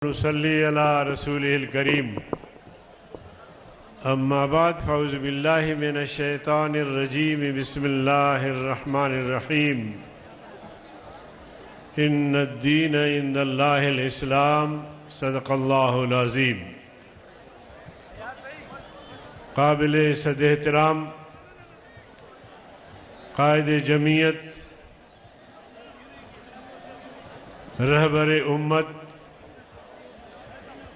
नुसल्ली अला रसूलिल करीम अम्मा बाद फ़ौज़ु बिल्लाहि मिनश शैतानिर रजीम बिस्मिल्लाहिर रहमानिर रहीम इन्नद्दीन इंदल्लाहिल इस्लाम सदक़ल्लाहुल अज़ीम। काबिल सद एहतराम कायद जमीयत, रहबर उम्मत,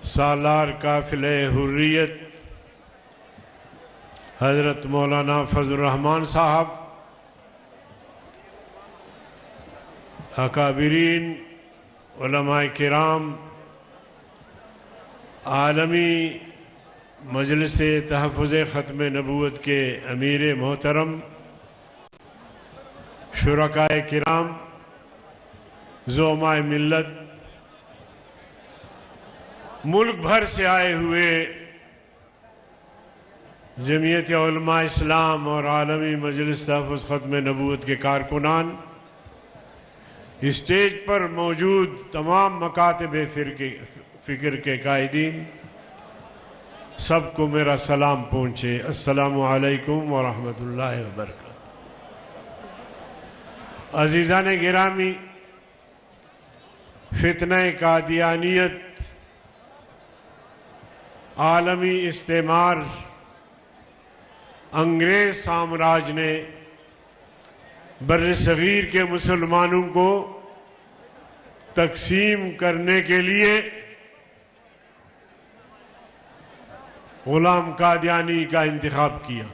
सालार काफिले हुर्रियत हज़रत मौलाना फज़लुर रहमान साहब, अकाबिरीन उलमाए किराम, आलमी मजलिस तहफ़्फ़ुज़ ख़त्म नबूवत के अमीर मोहतरम, शुरकाए किराम, ज़ोमाए मिल्लत, मुल्क भर से आए हुए जमीयत उलमा इस्लाम और आलमी मजलिस तहफ़्फ़ुज़ ख़त्म नबूवत के कारकुनान, स्टेज पर मौजूद तमाम मकातब फ़िक्र के कायदीन, सबको मेरा सलाम पहुँचे। अस्सलामु अलैकुम व रहमतुल्लाहि व बरकातहू। अज़ीज़ान गिरामी, फितने कादियानियत, आलमी इस्तेमार, अंग्रेज साम्राज्य ने बर्र-ए-सग़ीर के मुसलमानों को तकसीम करने के लिए ग़ुलाम कादियानी का इंतखाब किया।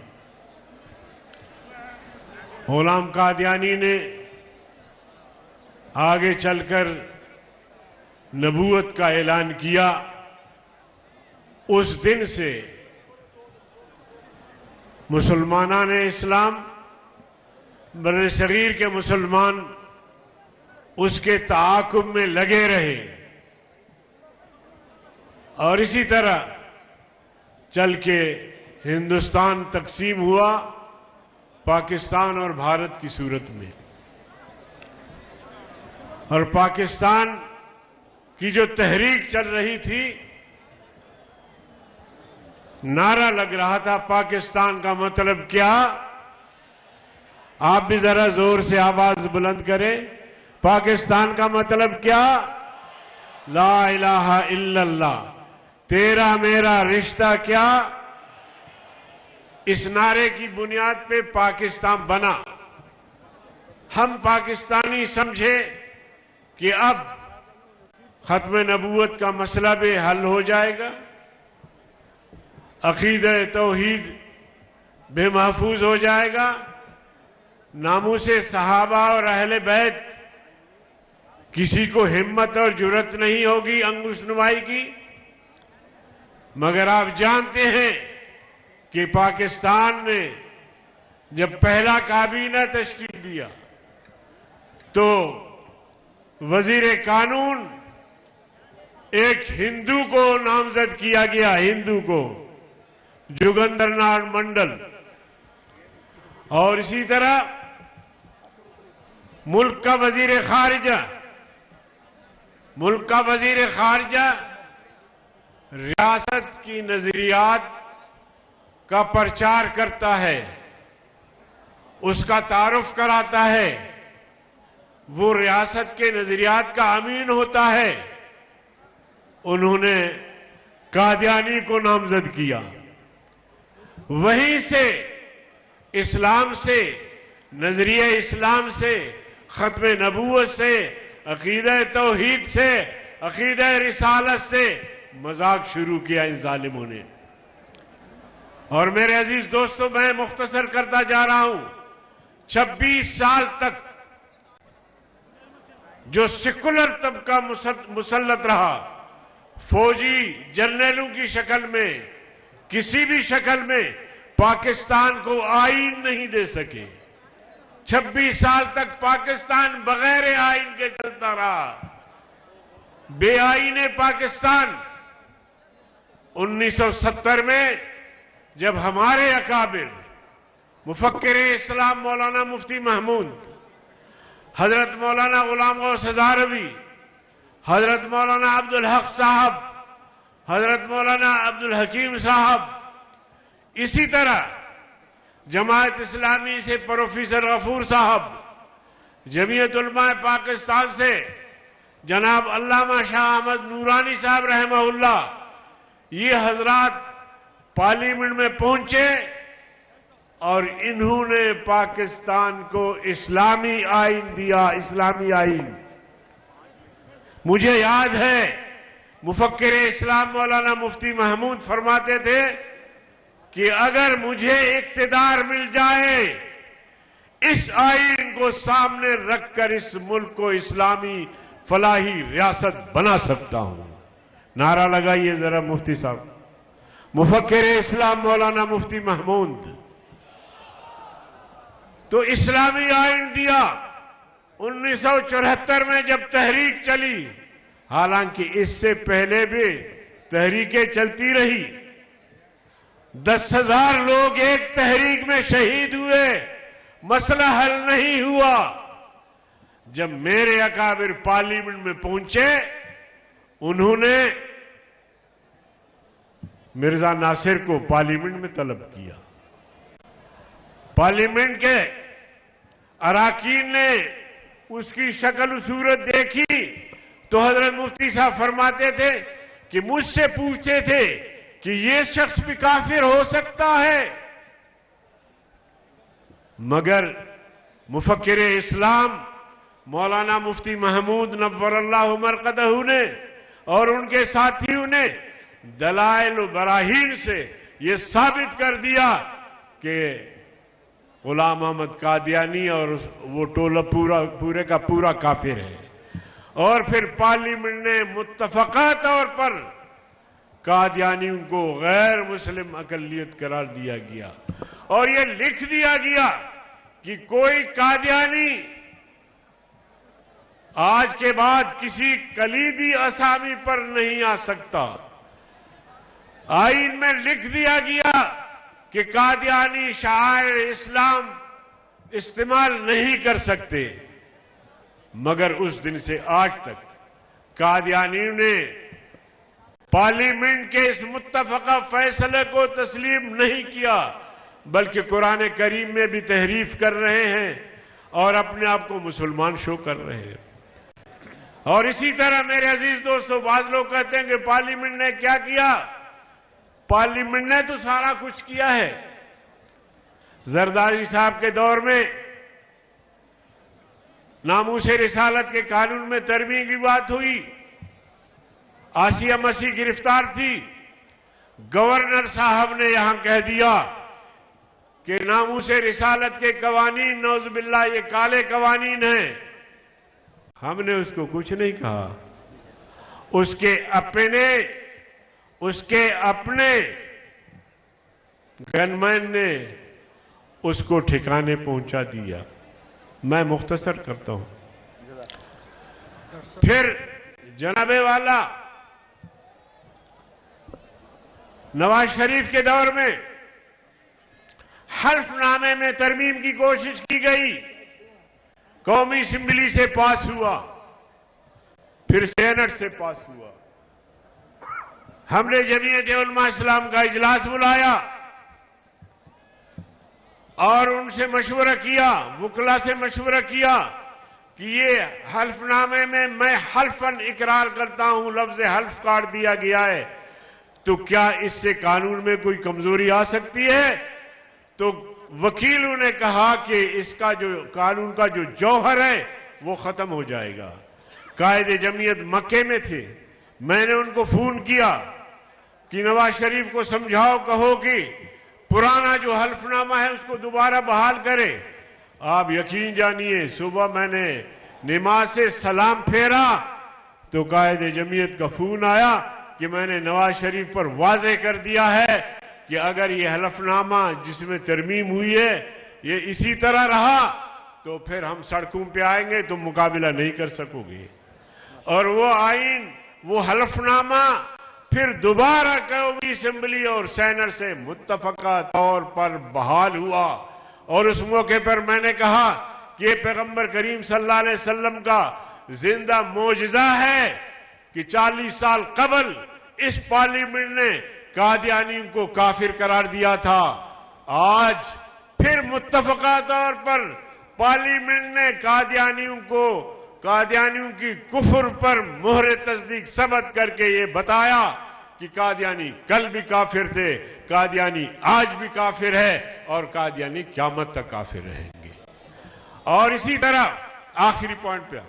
ग़ुलाम कादियानी ने आगे चलकर नबूवत का ऐलान किया। उस दिन से मुसलमानान इस्लाम, बर्र-ए-सग़ीर के मुसलमान उसके ताक़ुब में लगे रहे और इसी तरह चल के हिंदुस्तान तकसीम हुआ पाकिस्तान और भारत की सूरत में। और पाकिस्तान की जो तहरीक चल रही थी, नारा लग रहा था पाकिस्तान का मतलब क्या। आप भी जरा जोर से आवाज बुलंद करें। पाकिस्तान का मतलब क्या? ला इलाहा इल्लल्लाह, तेरा मेरा रिश्ता क्या। इस नारे की बुनियाद पे पाकिस्तान बना। हम पाकिस्तानी समझे कि अब खत्म नबूवत का मसला भी हल हो जाएगा, अक़ीदा तौहीद बेमहफूज हो जाएगा, नामूसे सहाबा और अहले बैत किसी को हिम्मत और जुर्रत नहीं होगी अंगुशनुमाई की। मगर आप जानते हैं कि पाकिस्तान ने जब पहला काबीना तश्कील दिया तो वजीर कानून एक हिंदू को नामजद किया गया, हिंदू को, जोगिंदरनाथ मंडल। और इसी तरह मुल्क का वजीर खारिजा रियासत की नजरियात का प्रचार करता है, उसका तारुफ कराता है, वो रियासत के नजरियात का अमीन होता है। उन्होंने कादियानी को नामजद किया। वहीं से इस्लाम से, नजरिया इस्लाम से, खत्म नबूवत से, अकीदा तौहीद से, अकीदा रिसालत से मजाक शुरू किया इन जालिमों ने। और मेरे अजीज दोस्तों, मैं मुख्तसर करता जा रहा हूं। 26 साल तक जो सेकुलर तबका मुसल्लत रहा, फौजी जर्नलों की शक्ल में, किसी भी शक्ल में पाकिस्तान को आईन नहीं दे सके। 26 साल तक पाकिस्तान बगैर आईन के चलता रहा। बेआईने पाकिस्तान 1970 में जब हमारे अकाबिर मुफक्किर इस्लाम मौलाना मुफ्ती महमूद, हजरत मौलाना गुलाम गौस हज़ारवी हजरत मौलाना अब्दुल हक साहब, हजरत मौलाना अब्दुल हकीम साहब, इसी तरह जमात इस्लामी से प्रोफेसर गफूर साहब, जमीयत उलमा पाकिस्तान से जनाब अल्लामा शाह अहमद नूरानी साहब रहमहुल्लाह, ये हजरात पार्लियामेंट में पहुंचे और इन्होंने पाकिस्तान को इस्लामी आइन दिया, इस्लामी आइन। मुझे याद है मुफक्किर इस्लाम मौलाना मुफ्ती महमूद फरमाते थे कि अगर मुझे इक्तिदार मिल जाए, इस आइन को सामने रखकर इस मुल्क को इस्लामी फलाही रियासत बना सकता हूं। नारा लगाइए जरा मुफ्ती साहब, मुफक्किर इस्लाम मौलाना मुफ्ती महमूद। तो इस्लामी आइन दिया 1974 में जब तहरीक चली, हालांकि इससे पहले भी तहरीकें चलती रही। 10,000 लोग एक तहरीक में शहीद हुए, मसला हल नहीं हुआ। जब मेरे अकाबिर पार्लियामेंट में पहुंचे, उन्होंने मिर्जा नासिर को पार्लियामेंट में तलब किया। पार्लियामेंट के अराकीन ने उसकी शक्ल सूरत देखी तो हजरत मुफ्ती साहब फरमाते थे कि मुझसे पूछते थे कि ये शख्स भी काफिर हो सकता है, मगर मुफक्किर इस्लाम मौलाना मुफ्ती महमूद नव्वरल्लाहु मरकदहू ने और उनके साथियों ने दलाइल व बराहीन से ये साबित कर दिया कि गुलाम अहमद कादियानी और वो टोला पूरे का पूरा काफिर है। और फिर पार्लियामेंट ने मुत्तफका तौर पर कादियानियों को गैर मुस्लिम अकलियत करार दिया गया और ये लिख दिया गया कि कोई कादियानी आज के बाद किसी कलीदी असामी पर नहीं आ सकता। आइन में लिख दिया गया कि कादियानी शायर इस्लाम इस्तेमाल नहीं कर सकते, मगर उस दिन से आज तक कादियानियों ने पार्लियामेंट के इस मुत्तफका फैसले को तस्लीम नहीं किया, बल्कि कुरान करीम में भी तहरीफ कर रहे हैं और अपने आप को मुसलमान शो कर रहे हैं। और इसी तरह मेरे अजीज दोस्तों, बाज लोग कहते हैं कि पार्लियामेंट ने क्या किया। पार्लियामेंट ने तो सारा कुछ किया है। जरदारी साहब के दौर में नामूसे रिसालत के कानून में तरमीम की बात हुई। आसिया मसीह गिरफ्तार थी। गवर्नर साहब ने यहां कह दिया कि नामूसे रिसालत के कवानीन नौजुबिल्लाह ये काले कवानीन हैं। हमने उसको कुछ नहीं कहा। उसके अपने गनमैन ने उसको ठिकाने पहुंचा दिया। मैं मुख्तसर करता हूं। फिर जनाबे वाला नवाज शरीफ के दौर में हल्फनामे में तरमीम की कोशिश की गई, कौमी असेंबली से पास हुआ, फिर सेनेट से पास हुआ। हमने जमीयत उलमा इस्लाम का इजलास बुलाया और उनसे मशवरा किया, वकला से मशवरा किया कि ये हल्फनामे में मैं हल्फन इकरार करता हूं, लफ्ज हल्फ काट दिया गया है, तो क्या इससे कानून में कोई कमजोरी आ सकती है? तो वकीलों ने कहा कि इसका जो कानून का जो जौहर है वो खत्म हो जाएगा। कायदे जमीयत मक्के में थे। मैंने उनको फोन किया कि नवाज शरीफ को समझाओ, कहो कि पुराना जो हल्फनामा है उसको दोबारा बहाल करें। आप यकीन जानिए, सुबह मैंने नमाज से सलाम फेरा तो कायदे जमीयत का फोन आया कि मैंने नवाज शरीफ पर वाजे कर दिया है कि अगर ये हल्फनामा जिसमें तरमीम हुई है ये इसी तरह रहा तो फिर हम सड़कों पे आएंगे, तुम मुकाबला नहीं कर सकोगे। और वो आइन, वो हल्फनामा फिर दोबारा कौमी असेंबली और सेनेट से मुत्तफका तौर पर बहाल हुआ। और उस मौके पर मैंने कहा कि ये पैगंबर करीम सल्लल्लाहु अलैहि वसल्लम का जिंदा मोजज़ा है कि 40 साल कबल इस पार्लियामेंट ने कादियानियों को काफिर करार दिया था। आज फिर मुत्तफका तौर पर पार्लियामेंट ने कादियानियों की कुफर पर मोहरे तस्दीक सबत करके ये बताया कि कादियानी कल भी काफिर थे, कादियानी आज भी काफिर है और कादियानी क़यामत तक काफिर रहेंगे। और इसी तरह आखिरी पॉइंट पे,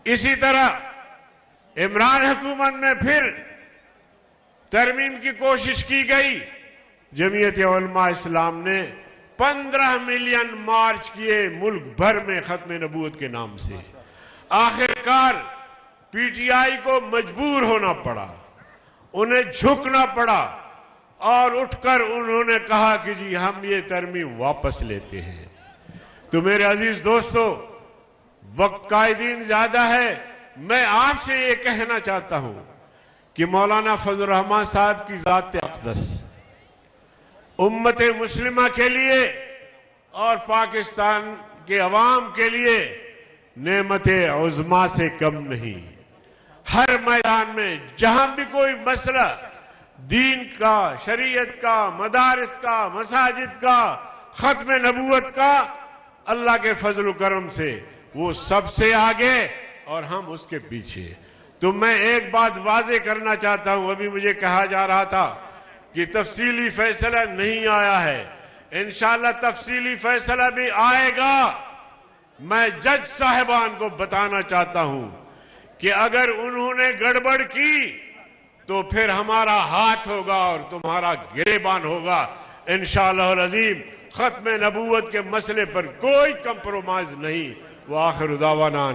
इसी तरह इमरान हुकूमत में फिर तरमीम की कोशिश की गई। जमीयत उलमा इस्लाम ने 15 मिलियन मार्च किए मुल्क भर में खत्म नबूवत के नाम से। आखिरकार पीटीआई को मजबूर होना पड़ा, उन्हें झुकना पड़ा और उठकर उन्होंने कहा कि जी हम ये तरमीम वापस लेते हैं। तो मेरे अजीज दोस्तों, वक्त कायदीन ज्यादा है, मैं आपसे ये कहना चाहता हूं कि मौलाना फजल रहमान साहब की ज़ात अक़दस उम्मत मुस्लिमा के लिए और पाकिस्तान के अवाम के लिए नेमत उज़्मा से कम नहीं। हर मैदान में जहां भी कोई मसला दीन का, शरीयत का, मदारिस का, मसाजिद का, खत्म नबूवत का, अल्लाह के फजल करम से वो सबसे आगे और हम उसके पीछे। तो मैं एक बात वाजे करना चाहता हूं, अभी मुझे कहा जा रहा था कि तफसीली फैसला नहीं आया है, इंशाअल्लाह तफसीली फैसला भी आएगा। मैं जज साहिबान को बताना चाहता हूं कि अगर उन्होंने गड़बड़ की तो फिर हमारा हाथ होगा और तुम्हारा गिरेबान होगा इंशाअल्लाह अज़ीम। खत्म नबूवत के मसले पर कोई कंप्रोमाइज नहीं। व आखिर दावाना।